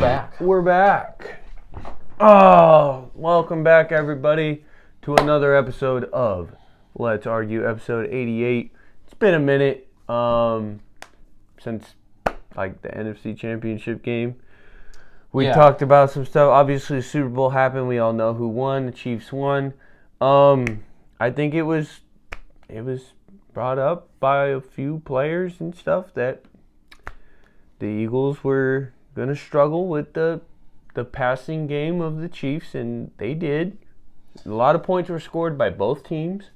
back. We're back. Oh, welcome back, everybody, to another episode of Let's Argue, episode 88. It's been a minute since, like, the NFC Championship game. We talked about some stuff. Obviously, the Super Bowl happened. We all know who won. The Chiefs won. I think it was brought up by a few players and stuff that the Eagles were going to struggle with the passing game of the Chiefs, and they did. A lot of points were scored by both teams.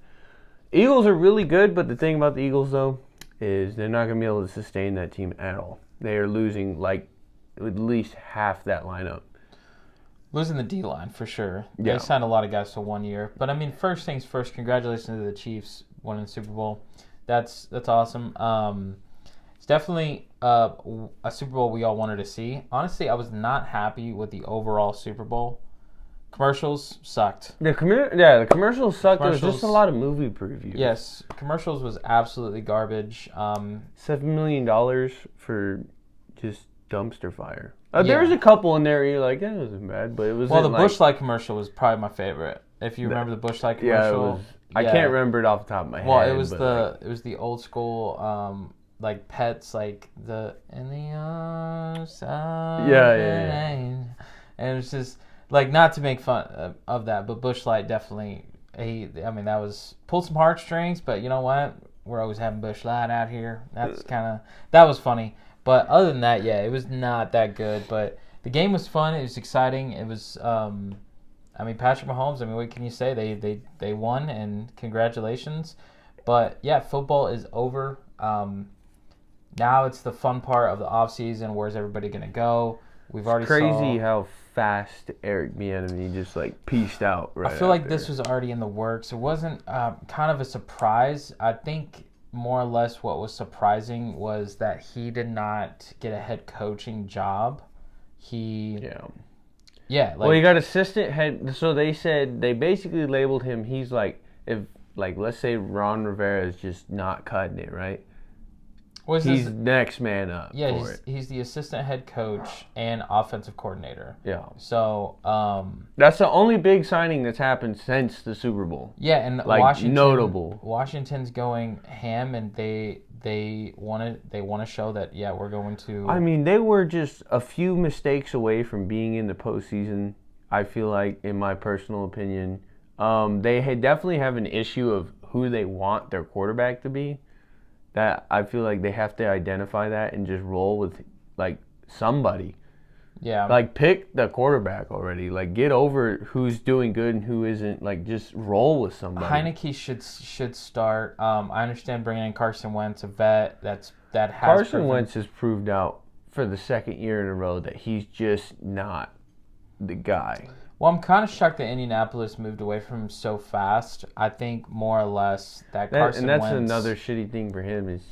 Eagles are really good, but the thing about the Eagles, though, is they're not going to be able to sustain that team at all. They are losing, like, at least half that lineup. Losing the D-line, for sure. Yeah. They signed a lot of guys to 1 year. But, I mean, first things first, congratulations to the Chiefs winning the Super Bowl. That's awesome. It's definitely a Super Bowl we all wanted to see. Honestly, I was not happy with the overall Super Bowl. Commercials sucked. The commercials sucked. There was just a lot of movie previews. Yes, commercials was absolutely garbage. $7 million for just dumpster fire. There was a couple in there you're like, that wasn't bad, but it was. Well, the Busch Light commercial was probably my favorite. If you remember the Busch Light commercial. Yeah, it was. I can't remember it off the top of my head. Well, it was the old school like pets, like the in the arms of and it was just like, not to make fun of that, but Busch Light definitely. That was pulled some heartstrings, but you know what? We're always having Busch Light out here. That was funny. But other than that, yeah, it was not that good. But the game was fun. It was exciting. It was, Patrick Mahomes. What can you say? They won, and congratulations. But yeah, football is over. Now it's the fun part of the off season. Where's everybody gonna go? We've already crazy how fast Eric Bieniemy just like peaced out. Right. I feel like this was already in the works. It wasn't kind of a surprise. I think. More or less what was surprising was that he did not get a head coaching job. He got assistant head. So they said, they basically labeled him, he's like, if, like, let's say Ron Rivera is just not cutting it, right? He's next man up. Yeah, he's the assistant head coach and offensive coordinator. Yeah. So that's the only big signing that's happened since the Super Bowl. Yeah, and like, notable. Washington's going ham, and they want to show that we're going to. I mean, they were just a few mistakes away from being in the postseason. I feel like, in my personal opinion, they definitely have an issue of who they want their quarterback to be. That I feel like they have to identify that and just roll with, like, somebody. Yeah. Like, pick the quarterback already. Like, get over who's doing good and who isn't. Like, just roll with somebody. Heineke should start. I understand bringing in Carson Wentz, a vet Carson Wentz has proved out for the second year in a row that he's just not the guy. Well, I'm kind of shocked that Indianapolis moved away from him so fast. I think more or less that Carson Wentz... And that's another shitty thing for him, is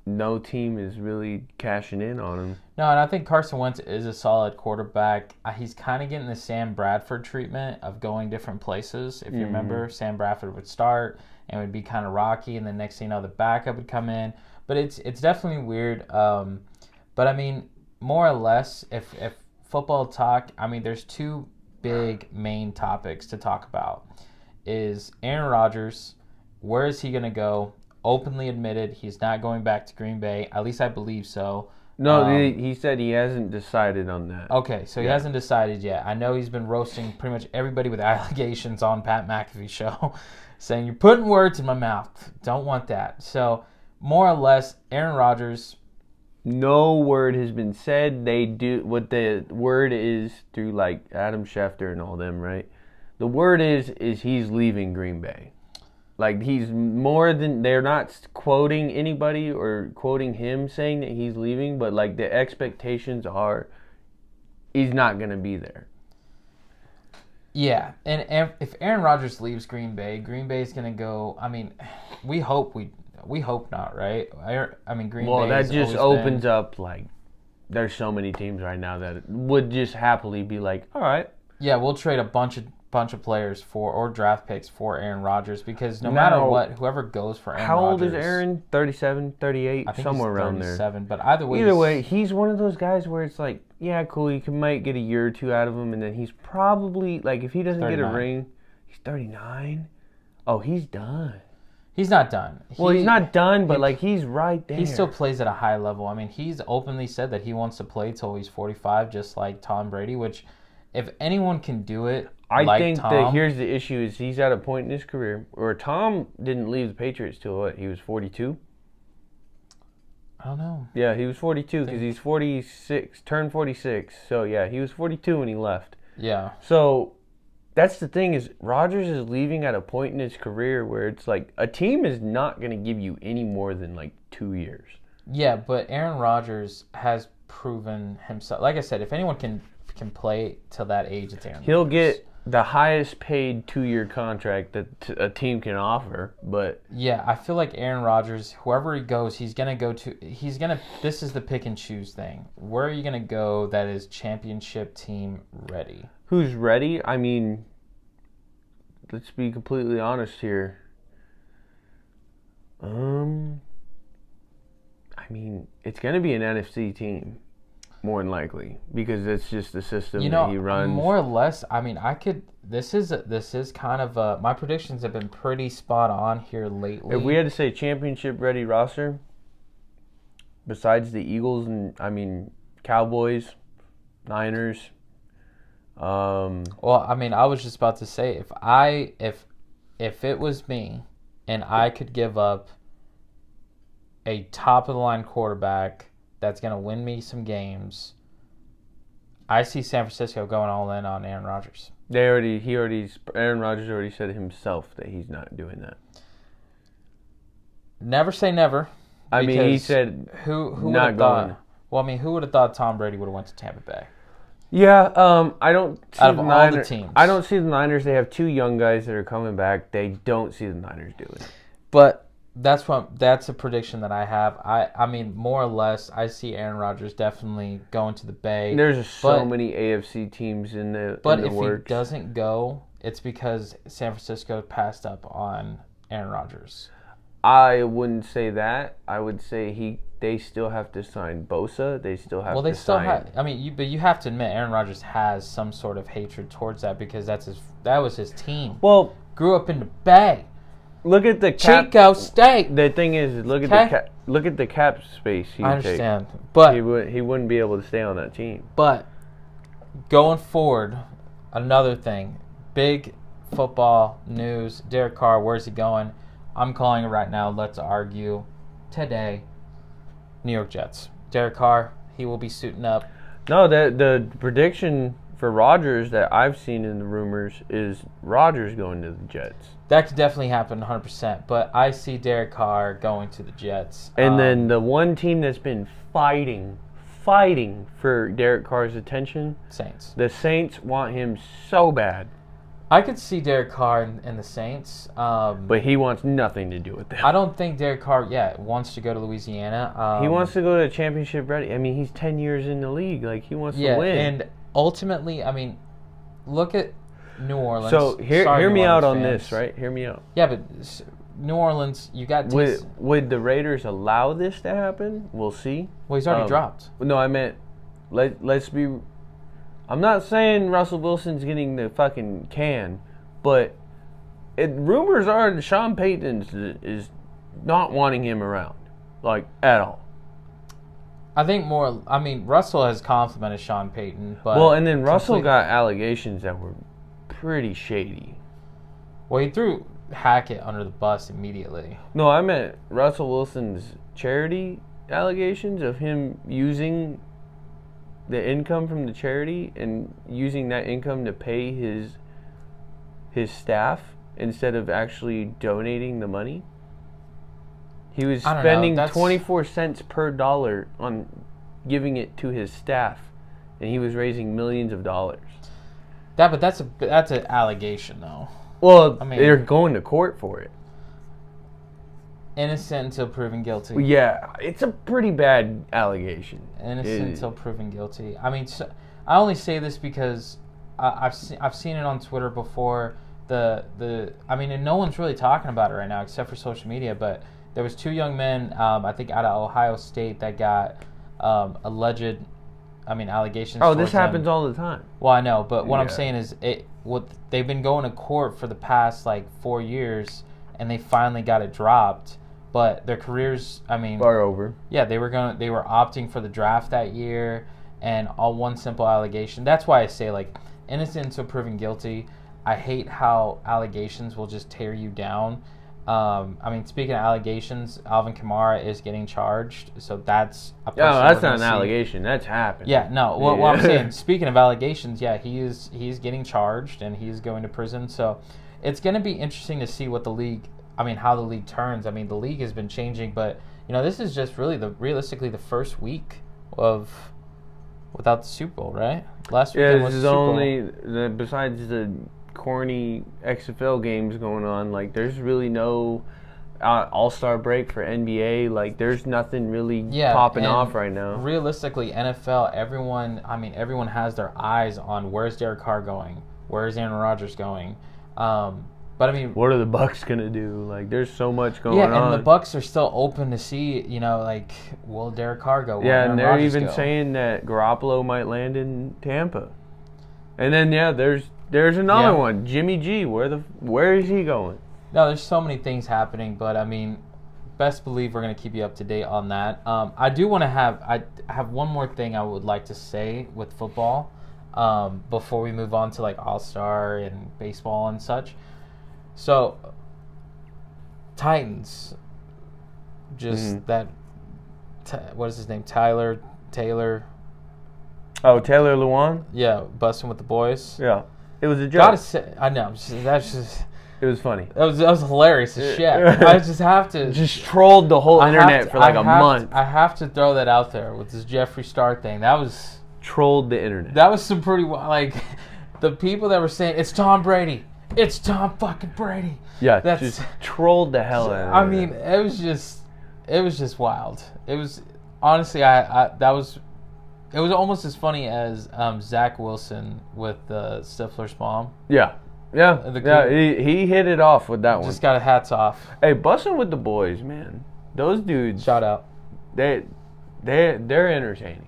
no team is really cashing in on him. No, and I think Carson Wentz is a solid quarterback. He's kind of getting the Sam Bradford treatment of going different places. If you remember, Sam Bradford would start and would be kind of rocky, and the next thing you know, the backup would come in. But it's definitely weird. But, I mean, more or less, if football talk... there's two big main topics to talk about. Is Aaron Rodgers, where is he going to go? Openly admitted he's not going back to Green Bay. At least I believe so. No, he said he hasn't decided on that. Okay, so he hasn't decided yet. I know he's been roasting pretty much everybody with allegations on Pat McAfee's show, saying, you're putting words in my mouth. Don't want that. So, more or less, Aaron Rodgers... No word has been said. They do what the word is through, like, Adam Schefter and all them, right? The word is he's leaving Green Bay. Like, he's more than... They're not quoting anybody or quoting him saying that he's leaving, but, like, the expectations are he's not going to be there. Yeah, and if Aaron Rodgers leaves Green Bay is going to go... we hope not, right? Green Bay. Well, that just opens up, like, there's so many teams right now that would just happily be like, all right. Yeah, we'll trade a bunch bunch of players or draft picks for Aaron Rodgers because no matter what, whoever goes for Aaron Rodgers. How old is Aaron? 37, 38, I think somewhere he's around there. 37, but either way, he's one of those guys where it's like, yeah, cool, you might get a year or two out of him, and then he's probably, like, if he doesn't 39. get a ring, he's 39? Oh, he's done. He's not done. He's not done, but, like, he's right there. He still plays at a high level. I mean, he's openly said that he wants to play till he's 45, just like Tom Brady, which, if anyone can do it, I think that here's the issue is he's at a point in his career where Tom didn't leave the Patriots till what? He was 42? I don't know. Yeah, he was 42 because he's 46, turned 46. So, yeah, he was 42 when he left. Yeah. So, that's the thing is Rodgers is leaving at a point in his career where it's like a team is not going to give you any more than like 2 years. Yeah, but Aaron Rodgers has proven himself. Like I said, if anyone can play till that age, it's Aaron Rodgers. He'll get the highest paid 2-year contract that a team can offer, but yeah, I feel like Aaron Rodgers, whoever he goes, this is the pick and choose thing. Where are you going to go that is championship team ready? Who's ready? I mean, let's be completely honest here. I mean, it's going to be an NFC team. More than likely, because it's just the system that he runs. More or less, I mean, this is kind of my predictions have been pretty spot on here lately. If we had to say championship ready roster, besides the Eagles and Cowboys, Niners. Well, I mean, I was just about to say if it was me, and I could give up a top of the line quarterback that's going to win me some games, I see San Francisco going all in on Aaron Rodgers. Aaron Rodgers already said himself that he's not doing that. Never say never. I mean, he said who would not have going. thought? Well, I mean, who would have thought Tom Brady would have went to Tampa Bay? Yeah, I don't see out of the all Niners. the teams. I don't see the Niners. They have 2 young guys that are coming back. They don't see the Niners doing it. But that's a prediction that I have. I mean, more or less, I see Aaron Rodgers definitely going to the Bay. There's so many AFC teams in the But in the if works. he doesn't go, it's because San Francisco passed up on Aaron Rodgers. I wouldn't say that. I would say they still have to sign Bosa. They still have to sign. I mean, but you have to admit Aaron Rodgers has some sort of hatred towards that because that was his team. Well, grew up in the Bay. Look at the cap. Chico State. The thing is, look at the cap space. I understand, but he wouldn't be able to stay on that team. But going forward, another thing, big football news. Derek Carr, where's he going? I'm calling it right now. Let's argue today. New York Jets. Derek Carr, he will be suiting up. No, the prediction for Rodgers that I've seen in the rumors is Rodgers going to the Jets. That could definitely happen 100%, but I see Derek Carr going to the Jets. And then the one team that's been fighting for Derek Carr's attention, Saints. The Saints want him so bad. I could see Derek Carr in the Saints. But he wants nothing to do with that. I don't think Derek Carr, wants to go to Louisiana. He wants to go to championship ready. I mean, he's 10 years in the league. Like, he wants to win. And ultimately, I mean, look at New Orleans. So hear me out on this, right? Hear me out. Yeah, but New Orleans, you got would the Raiders allow this to happen? We'll see. Well, he's already dropped. No, I meant let's be. I'm not saying Russell Wilson's getting the fucking can, but rumors are that Sean Payton is not wanting him around, like at all. I think more. I mean, Russell has complimented Sean Payton, but and then Russell got allegations that were pretty shady. Well, he threw Hackett under the bus immediately. No, I meant Russell Wilson's charity allegations of him using the income from the charity and using that income to pay his staff instead of actually donating the money. He was spending 24 cents per dollar on giving it to his staff, and he was raising millions of dollars. But that's an allegation, though. Well, I mean, they're going to court for it. Innocent until proven guilty. Yeah, it's a pretty bad allegation. Innocent until proven guilty. I mean, I only say this because I've seen it on Twitter before. And no one's really talking about it right now except for social media. But there was 2 young men, I think out of Ohio State, that got alleged, allegations. Oh, this happens them. all the time. Well, I know, but what I'm saying is, they've been going to court for the past 4 years, and they finally got it dropped. But their careers, are over. Yeah, they were opting for the draft that year, and all one simple allegation. That's why I say innocent until proven guilty. I hate how allegations will just tear you down. Speaking of allegations, Alvin Kamara is getting charged, so that's a person. No, that's not an allegation. That's happened. Yeah, no. What I'm saying, speaking of allegations, yeah, he's getting charged and he's going to prison. So it's going to be interesting to see what the league. How the league turns. The league has been changing, but this is just really realistically the first week without the Super Bowl, right? Last weekend was the Super Bowl. Only besides the corny XFL games going on. There's really no All-Star break for NBA. There's nothing really popping off right now. Realistically, NFL, everyone has their eyes on where's Derek Carr going, where's Aaron Rodgers going. But what are the Bucks gonna do? There's so much going on. Yeah, and the Bucks are still open to see. Will Derek Carr go? Yeah, and they're even saying that Garoppolo might land in Tampa. And then there's another one, Jimmy G. Where is he going? No, there's so many things happening, but best believe we're gonna keep you up to date on that. I have one more thing I would like to say with football, before we move on to All-Star and baseball and such. So, Titans, what is his name? Taylor. Oh, Taylor Lewan? Yeah, busting with the boys. Yeah, it was a joke. I know. It was funny. That was hilarious as shit. I just have to. Just trolled the whole internet for a month. I have to throw that out there with this Jeffree Star thing. That was. Trolled the internet. That was some pretty, the people that were saying, it's Tom Brady. It's Tom fucking Brady. Yeah, just trolled the hell out of it. It was just wild. It was, honestly, it was almost as funny as Zach Wilson with Stifler's mom. Yeah. He hit it off with that one. Just got a hats off. Hey, busting with the boys, man. Those dudes. Shout out. They're entertaining.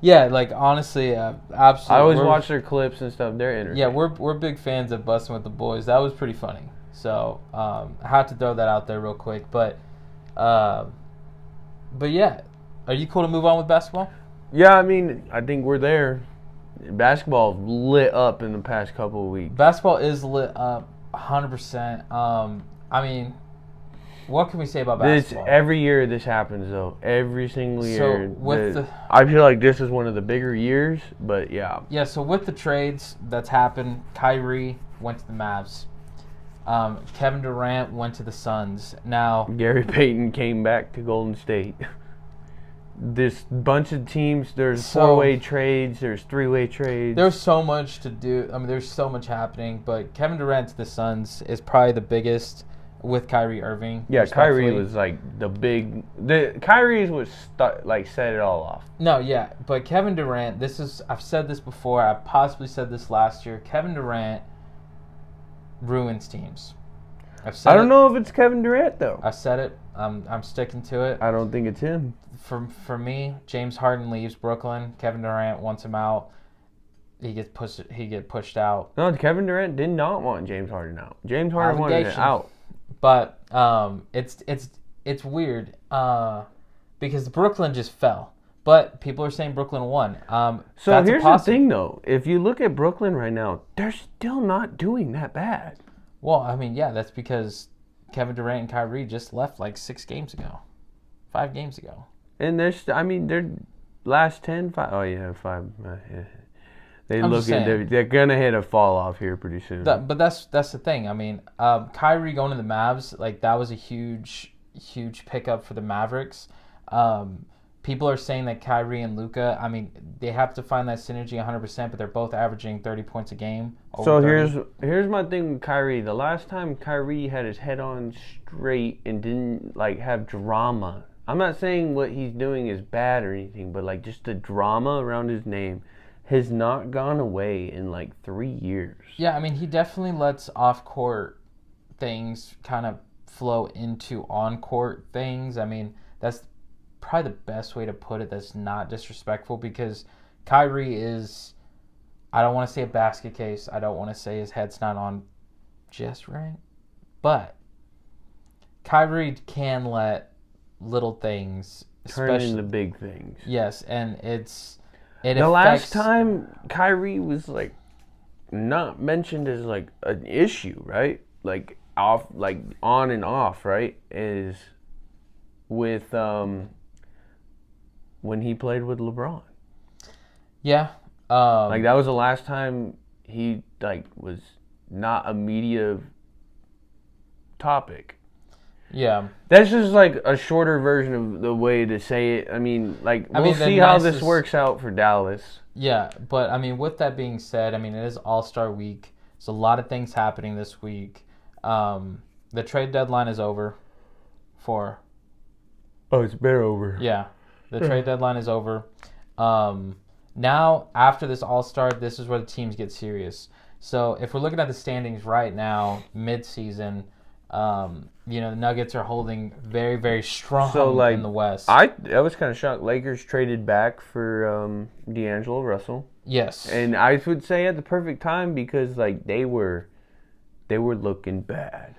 Yeah, honestly, absolutely. I always watch their clips and stuff. They're entertaining. Yeah, we're big fans of Bustin' with the Boys. That was pretty funny. So I had to throw that out there real quick. But yeah, are you cool to move on with basketball? Yeah, I think we're there. Basketball lit up in the past couple of weeks. Basketball is lit up 100%. What can we say about basketball? Every year this happens, though. Every single year. I feel like this is one of the bigger years, but yeah. Yeah, so with the trades that's happened, Kyrie went to the Mavs. Kevin Durant went to the Suns. Now, Gary Payton came back to Golden State. This bunch of teams, there's 4-way trades, there's 3-way trades. There's so much to do. There's so much happening, but Kevin Durant to the Suns is probably the biggest. With Kyrie Irving. Yeah, Kyrie was Kyrie's was set it all off. No, yeah, but Kevin Durant, I've said this before, I possibly said this last year, Kevin Durant ruins teams. I don't know if it's Kevin Durant, though. I said it. I'm sticking to it. I don't think it's him. For me, James Harden leaves Brooklyn. Kevin Durant wants him out. He get pushed out. No, Kevin Durant did not want James Harden out. James Harden wanted it out. But it's weird because Brooklyn just fell. But people are saying Brooklyn won. So here's the thing, though. If you look at Brooklyn right now, they're still not doing that bad. Well, that's because Kevin Durant and Kyrie just left 5 games ago. And they're last 10, 5. Oh, yeah, 5. Yeah. They're gonna hit a fall off here pretty soon. But that's the thing. Kyrie going to the Mavs, that was a huge pickup for the Mavericks. People are saying that Kyrie and Luka, they have to find that synergy 100%, but they're both averaging 30 points a game. So here's my thing with Kyrie. The last time Kyrie had his head on straight and didn't have drama. I'm not saying what he's doing is bad or anything, but just the drama around his name has not gone away in like 3 years. Yeah, I mean, he definitely lets off-court things kind of flow into on-court things. I mean, that's probably the best way to put it that's not disrespectful, because Kyrie is, I don't want to say a basket case. I don't want to say his head's not on just right. But Kyrie can let little things turn into big things. Yes, and last time Kyrie was like not mentioned as like an issue, right? Like off, like on and off, right? Is with when he played with LeBron. Yeah. Like that was the last time he like was not a media topic. Yeah. That's just like a shorter version of the way to say it. I mean, like, we'll see how this works out for Dallas. Yeah, but I mean, with that being said, I mean, it is All-Star Week. There's a lot of things happening this week. The trade deadline is over for... Oh, it's been over. Yeah, the trade deadline is over. Now, after this All-Star, this is where the teams get serious. So, if we're looking at the standings right now, mid-season... the Nuggets are holding very, very strong in the West. I was kind of shocked. Lakers traded back for D'Angelo Russell. Yes. And I would say at the perfect time, because like they were looking bad.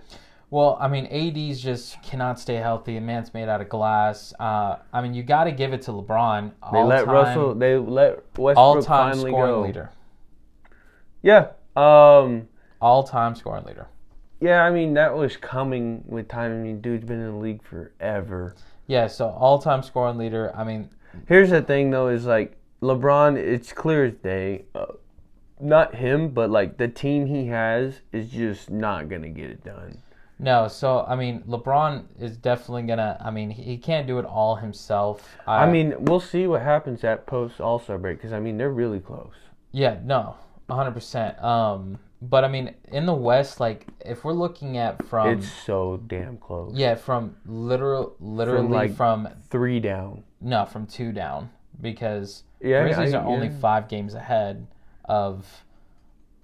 Well, I mean, AD's just cannot stay healthy. A man's made out of glass. I mean, you got to give it to LeBron. They let Westbrook all-time finally scoring go. leader. Yeah. All-time scoring leader. Yeah, I mean, that was coming with time. I mean, dude's been in the league forever. Yeah, so all-time scoring leader. I mean... Here's the thing, though, is, like, LeBron, it's clear as day. Not him, but, like, the team he has is just not going to get it done. No, so, I mean, LeBron is definitely going to... I mean, he can't do it all himself. I mean, we'll see what happens at post-All-Star break, because, I mean, they're really close. Yeah, no, 100%. But, I mean, in the West, like, if we're looking at from... It's so damn close. Yeah, from literally from 3 down. No, from 2 down. Because Grizzlies are only 5 games ahead of...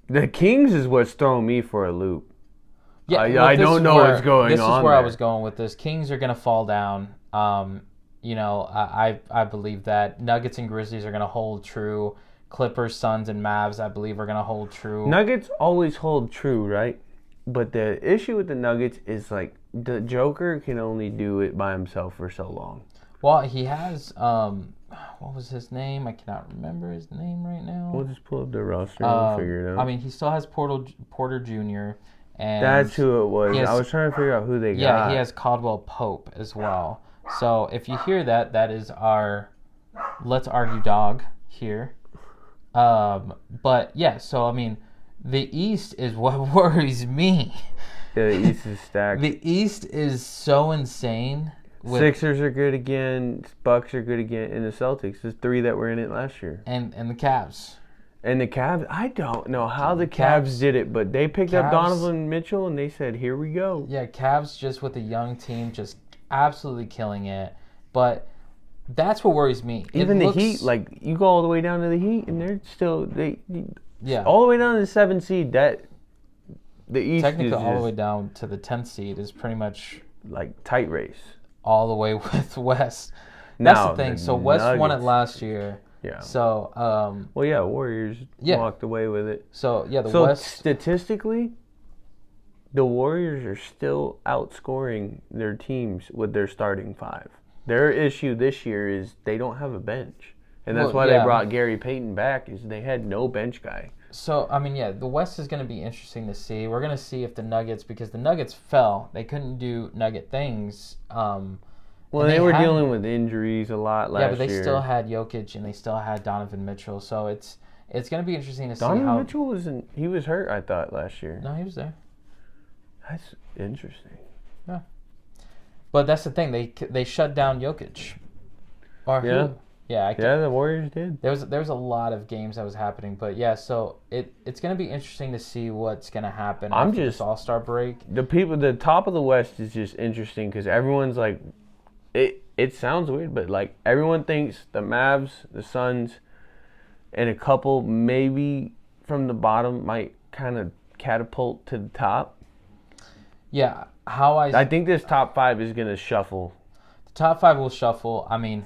The Kings is what's throwing me for a loop. Yeah, I don't know what's going on. This is where there. I was going with this. Kings are going to fall down. I believe that. Nuggets and Grizzlies are going to hold true. Clippers, Suns, and Mavs, I believe, are going to hold true. Nuggets always hold true, right? But the issue with the Nuggets is, like, the Joker can only do it by himself for so long. Well, he has, what was his name? I cannot remember his name right now. We'll just pull up the roster and we'll figure it out. I mean, he still has Porter Jr. And that's who it was. I was trying to figure out who they got. Yeah, he has Caldwell Pope as well. So if you hear that, that is our Let's Argue dog here. But yeah, so I mean, the East is what worries me. Yeah, the East is stacked. The East is so insane. Sixers are good again. Bucks are good again, and the Celtics. There's 3 that were in it last year. And the Cavs. And the Cavs, I don't know how the Cavs did it, but they picked up Donovan Mitchell and they said, "Here we go." Yeah, Cavs just with a young team, just absolutely killing it. But that's what worries me. Even the Heat, like, you go all the way down to the Heat, and they're still all the way down to the 7th seed. That the East technically is all the way down to the 10th seed is pretty much like tight race. All the way with West. That's the thing. So West won it last year. Yeah. So Warriors walked away with it. So West statistically, the Warriors are still outscoring their teams with their starting 5. Their issue this year is they don't have a bench. And that's why they brought Gary Payton back, is they had no bench guy. So, I mean, the West is going to be interesting to see. We're going to see if the Nuggets, because the Nuggets fell. They couldn't do Nugget things. Well, they were dealing with injuries a lot last year. Yeah, but they still had Jokic and they still had Donovan Mitchell. So it's going to be interesting to see how... Donovan Mitchell he was hurt, I thought, last year. No, he was there. That's interesting. Yeah. But that's the thing. They shut down Jokic. Or who? Yeah, the Warriors did. There was a lot of games that was happening, but so it's going to be interesting to see what's going to happen after this All-Star break. The top of the West is just interesting because everyone's like, it sounds weird, but like everyone thinks the Mavs, the Suns, and a couple maybe from the bottom might kind of catapult to the top. Yeah, I think this top 5 is going to shuffle. The top 5 will shuffle. I mean,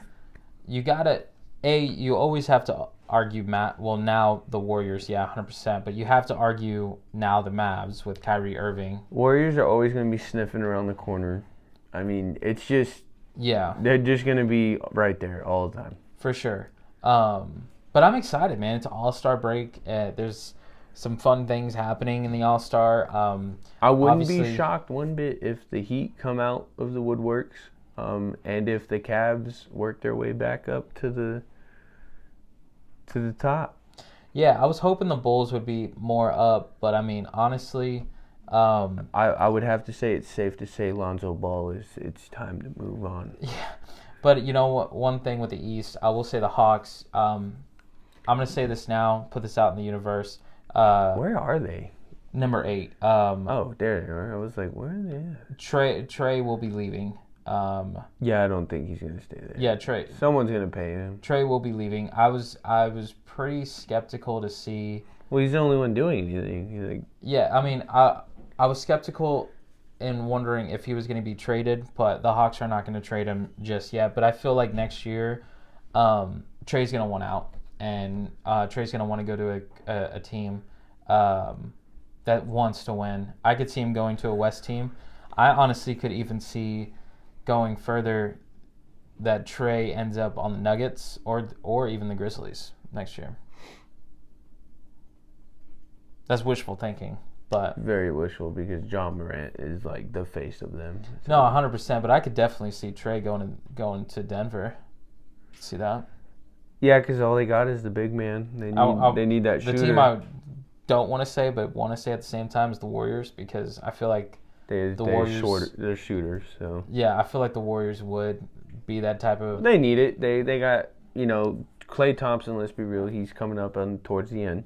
you always have to argue now the Warriors, 100%, but you have to argue now the Mavs with Kyrie Irving. Warriors are always going to be sniffing around the corner. I mean, it's just they're just going to be right there all the time. For sure. But I'm excited, man. It's an All-Star break. There's some fun things happening in the All-Star. I wouldn't be shocked one bit if the Heat come out of the woodworks, and if the Cavs work their way back up to the top. Yeah, I was hoping the Bulls would be more up, but I mean, honestly, I would have to say it's safe to say Lonzo Ball it's time to move on. Yeah, but you know what? One thing with the East, I will say the Hawks. I'm gonna say this now. Put this out in the universe. Where are they? Number 8. Oh, there they are. I was like, where are they at? Trey will be leaving. Yeah, I don't think he's gonna stay there. Yeah, Trey. Someone's gonna pay him. Trey will be leaving. I was pretty skeptical to see. Well, he's the only one doing anything. He's like. Yeah, I mean, I was skeptical in wondering if he was going to be traded, but the Hawks are not going to trade him just yet. But I feel like next year, Trey's going to want out, and Trey's going to want to go to a team that wants to win. I could see him going to a West team. I honestly could even see going further that Trey ends up on the Nuggets or even the Grizzlies next year. That's wishful thinking. But very wishful because John Morant is like the face of them. So. No, 100%. But I could definitely see Trey going to Denver. See that? Yeah, because all they got is the big man. They need that shooter. The team I don't want to say, but want to say at the same time is the Warriors because I feel like they're Warriors. They're shooters. So yeah, I feel like the Warriors would be that type of. They need it. They got Klay Thompson. Let's be real. He's coming up towards the end.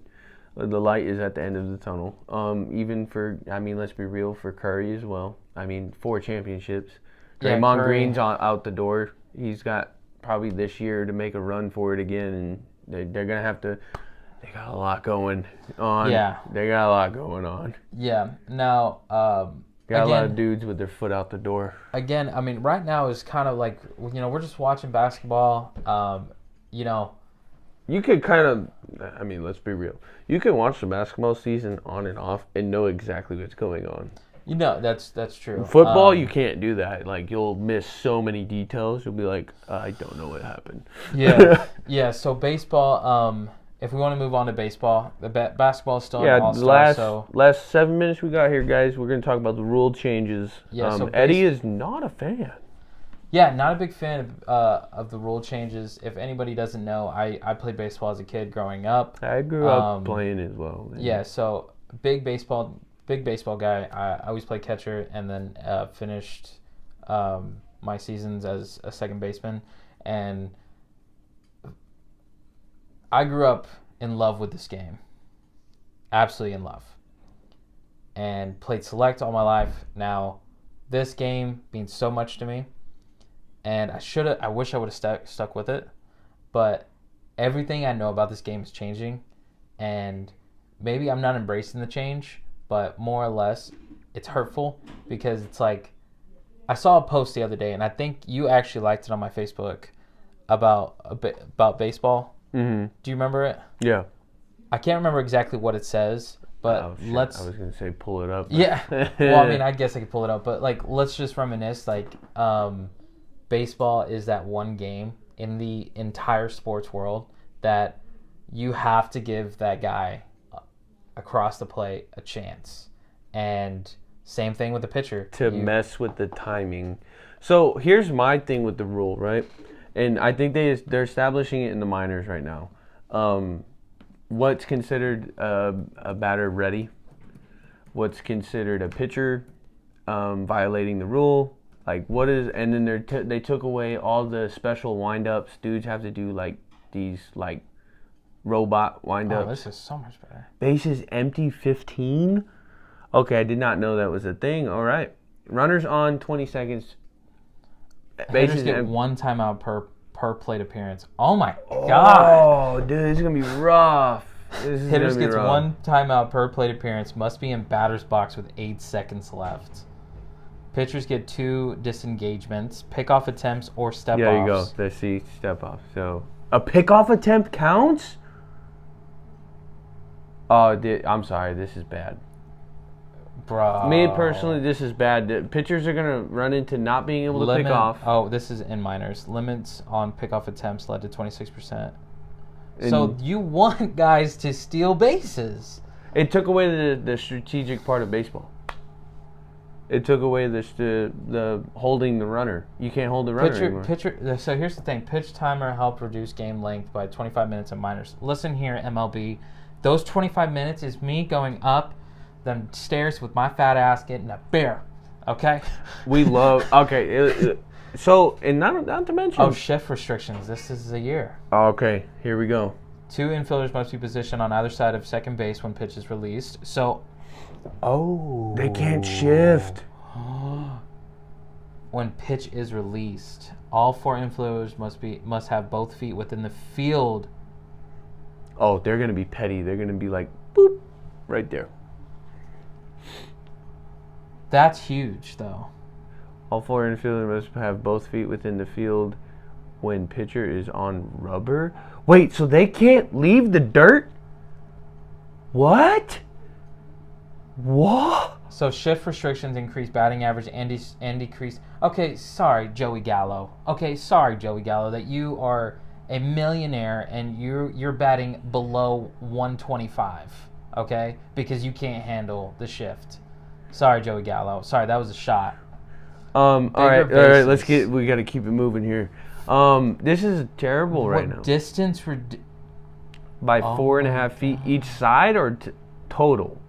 The light is at the end of the tunnel. Let's be real, for Curry as well. 4 championships. Draymond Green's out the door. He's got probably this year to make a run for it again, and they're going to have to – they got a lot going on. Yeah. They got a lot going on. Yeah. Now got a lot of dudes with their foot out the door. Again, right now is kind of like, we're just watching basketball, You could kind of, let's be real. You can watch the basketball season on and off and know exactly what's going on. That's true. In football, you can't do that. Like, you'll miss so many details. You'll be like, I don't know what happened. Yeah. Yeah, so baseball, if we want to move on to baseball, the basketball is still an all-star. Last 7 minutes we got here, guys, we're going to talk about the rule changes. Yeah, Eddie is not a fan. Yeah, not a big fan of the rule changes. If anybody doesn't know, I played baseball as a kid growing up. I grew up playing as well. Man. Yeah, so big baseball guy. I always played catcher and then finished my seasons as a second baseman. And I grew up in love with this game. Absolutely in love. And played select all my life. Now, this game means so much to me. And I wish I would have stuck with it, but everything I know about this game is changing, and maybe I'm not embracing the change, but more or less, it's hurtful because it's like, I saw a post the other day, and I think you actually liked it on my Facebook about baseball. Mm-hmm. Do you remember it? Yeah. I can't remember exactly what it says, but I was gonna say pull it up. Yeah. Well, I guess I could pull it up, but let's just reminisce. Baseball is that one game in the entire sports world that you have to give that guy across the plate a chance. And same thing with the pitcher. Mess with the timing. So here's my thing with the rule, right? And I think they're establishing it in the minors right now. What's considered a batter ready? What's considered a pitcher violating the rule? And then they took away all the special wind-ups. Dudes have to do these robot wind-ups. Oh, this is so much better. Bases empty 15? Okay, I did not know that was a thing. All right. Runners on 20 seconds. Bases get one timeout per per plate appearance. Oh my God! Oh, dude, this is gonna be rough. Hitters gets 1 timeout per plate appearance. Must be in batter's box with 8 seconds left. Pitchers get 2 disengagements, pickoff attempts, or step-offs. Yeah, you go. Let's see, step-off. So, a pickoff attempt counts? Oh, I'm sorry. This is bad. Bro. Me personally, this is bad. The pitchers are going to run into not being able to pick off. Oh, this is in minors. Limits on pickoff attempts led to 26%. So you want guys to steal bases. It took away the strategic part of baseball. It took away the holding the runner. You can't hold the runner anymore. So here's the thing. Pitch timer helped reduce game length by 25 minutes in minors. Listen here, MLB. Those 25 minutes is me going up them stairs with my fat ass getting a beer. Okay? We love... Okay. So, and not to mention... Oh, shift restrictions. This is a year. Okay, here we go. 2 infielders must be positioned on either side of second base when pitch is released. So... Oh. They can't shift. When pitch is released, all 4 infielders must have both feet within the field. Oh, they're going to be petty. They're going to be like, boop, right there. That's huge, though. All 4 infielders must have both feet within the field when pitcher is on rubber. Wait, so they can't leave the dirt? What? What? So shift restrictions increase batting average and decrease. Okay, sorry, Joey Gallo. That you are a millionaire and you're batting below 125. Okay, because you can't handle the shift. Sorry, Joey Gallo. Sorry, that was a shot. All right. We got to keep it moving here. This is terrible right now. Distance by 4.5 feet each side or total?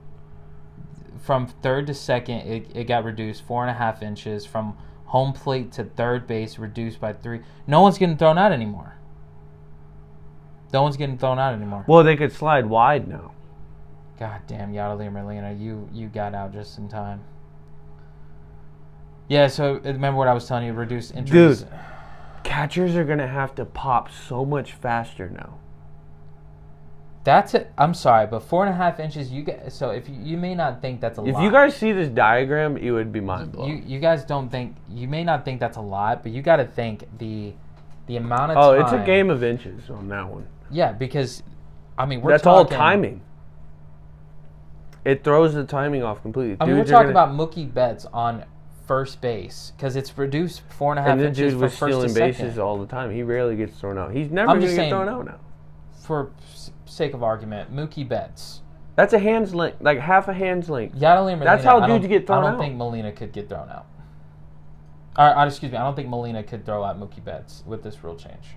From third to second, it got reduced 4.5 inches. From home plate to third base, reduced by 3. No one's getting thrown out anymore. Well, they could slide wide now. God damn, Yadier Molina, you got out just in time. Yeah, so remember what I was telling you, reduce injuries. Dude, catchers are going to have to pop so much faster now. That's it. I'm sorry, but 4.5 inches. So if you may not think that's a lot. If you guys see this diagram, it would be mind blowing. You guys don't think. You may not think that's a lot, but you got to think the amount of time. Oh, it's a game of inches on that one. Yeah, because that's all timing. It throws the timing off completely. We're talking about Mookie Betts on first base because it's reduced 4.5 inches. And the dude was stealing bases all the time. He rarely gets thrown out. He's never going to get thrown out now. For sake of argument, Mookie Betts. That's a hand's length, like half a hand's length. Yadier Molina. That's how dudes get thrown out. I don't think Molina could get thrown out. I don't think Molina could throw out Mookie Betts with this rule change.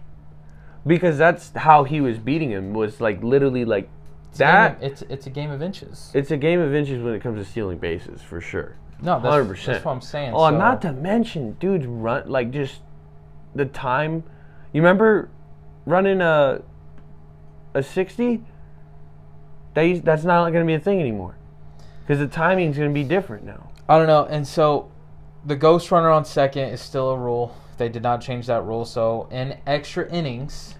Because that's how he was beating him, was like literally like that. It's a game of inches. It's a game of inches when it comes to stealing bases, for sure. No, 100%. That's what I'm saying. Oh, not to mention, dudes run, like just the time. You remember running a 60? That's not going to be a thing anymore. Because the timing's going to be different now. I don't know. And so the ghost runner on second is still a rule. They did not change that rule. So in extra innings.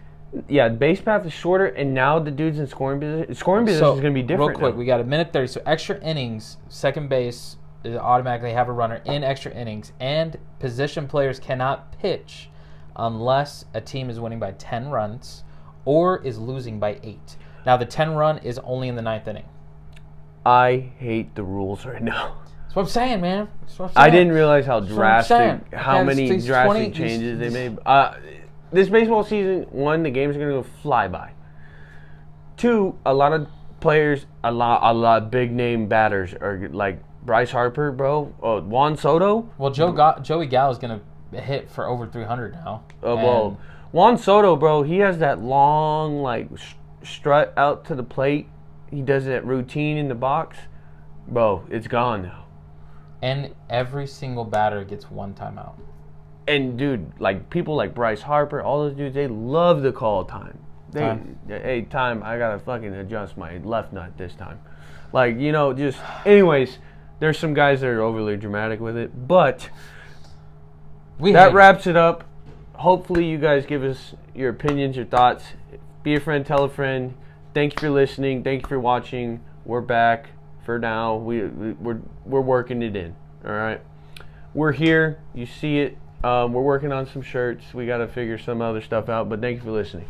Yeah, base path is shorter, and now the dude's in scoring position. Scoring position is going to be different. Real quick, now. We got a minute 30. So extra innings, second base automatically have a runner in extra innings, and position players cannot pitch unless a team is winning by 10 runs or is losing by 8. Now, the 10 run is only in the 9th inning. I hate the rules right now. That's what I'm saying, man. I didn't realize how drastic, how many drastic changes they made. This baseball season, 1, the games are going to go fly by. 2, a lot of players, a lot big name batters are like Bryce Harper, bro. Juan Soto. Well, Joey Gallo is going to hit for over 300 now. Well, Juan Soto, bro, he has that long like strut out to the plate. He does that routine in the box. Bro, it's gone now. And every single batter gets 1 timeout. And, dude, like, people like Bryce Harper, all those dudes, they love to call time. Hey, time, I got to fucking adjust my left nut this time. Like, just... Anyways, there's some guys that are overly dramatic with it. But that wraps it up. hopefully you guys give us your opinions, your thoughts. Be a friend, tell a friend. Thank you for listening. Thank you for watching. We're back for now. We're working it in. All right. We're here. You see it. We're working on some shirts. We got to figure some other stuff out. But thank you for listening.